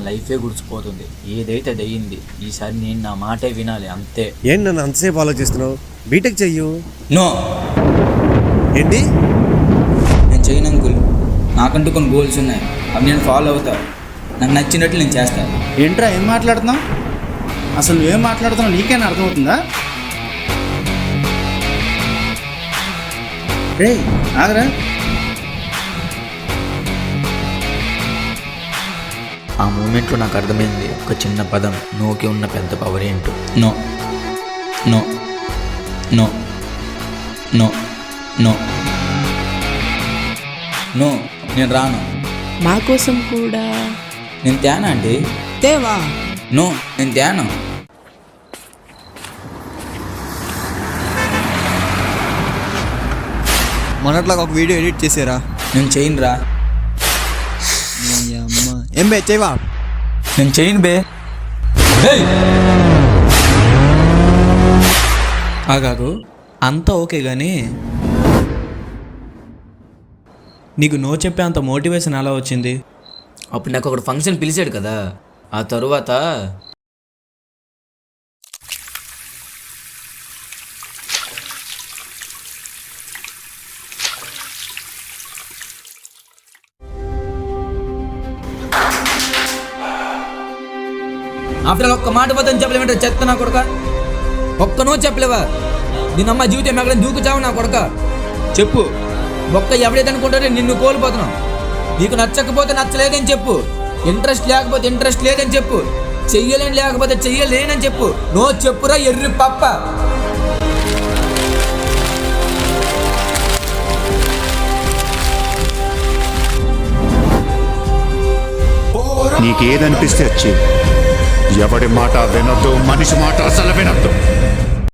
లైఫే గుడిచిపోతుంది. ఏదైతే అది అయ్యింది. ఈసారి నేను నా మాటే వినాలి, అంతే. ఏంటి నన్ను అంతసేపు ఆలోచిస్తున్నావు? బీటెక్ చెయ్యు. నో, ఏంటి? నేను చేయను అంకుల్. నాకంటూ కొన్ని గోల్స్ ఉన్నాయి, అవి నేను ఫాలో అవుతా. నాకు నచ్చినట్లు నేను చేస్తాను. ఏంట్రా ఏం మాట్లాడుతున్నావు? అసలు నువ్వేం మాట్లాడుతున్నావు నీకేనా అర్థమవుతుందా? రే ఆగరా. ఆ మూమెంట్లో నాకు అర్థమైంది ఒక చిన్న పదం, నోకి ఉన్న పెద్ద పవర్ ఏంటో. No no no no no no, నేను రాను. మా కోసం కూడా నేను తేనా అండి. తేవా? నో, నేను తేను. మొన్నట్లాగా ఒక వీడియో ఎడిట్ చేసారా? నేను చేయను రా. అమ్మ ఏం బే చేయవా? నేను చేయను బే. ఆగాగు, అంతా ఓకే కానీ నీకు నో చెప్పే అంత మోటివేషన్ ఎలా వచ్చింది? అప్పుడు నాకు ఒకటి ఫంక్షన్ పిలిచాడు కదా, ఆ తరువాత ఆఫ్టర్ ఒక్క మాట పోతే చెప్పలేమంటే చెత్త నా కొడుక. ఒక్కనో చెప్పలేవా? దీని అమ్మ జీవితం ఎక్కడ దూకుచావు నా కొడుక. చెప్పు, ఒక్క ఎవడైతే అనుకుంటారో నిన్ను కోల్పోతున్నావు. నీకు నచ్చకపోతే నచ్చలేదని చెప్పు, ఇంట్రెస్ట్ లేకపోతే ఇంట్రెస్ట్ లేదని చెప్పు, చెయ్యలేని లేకపోతే చెయ్యలేనని చెప్పు. నో చెప్పురా ఎర్రి పప్ప. నీకేదనిపిస్తే వచ్చి ఎవడి మాట వినొద్దు, మనిషి మాట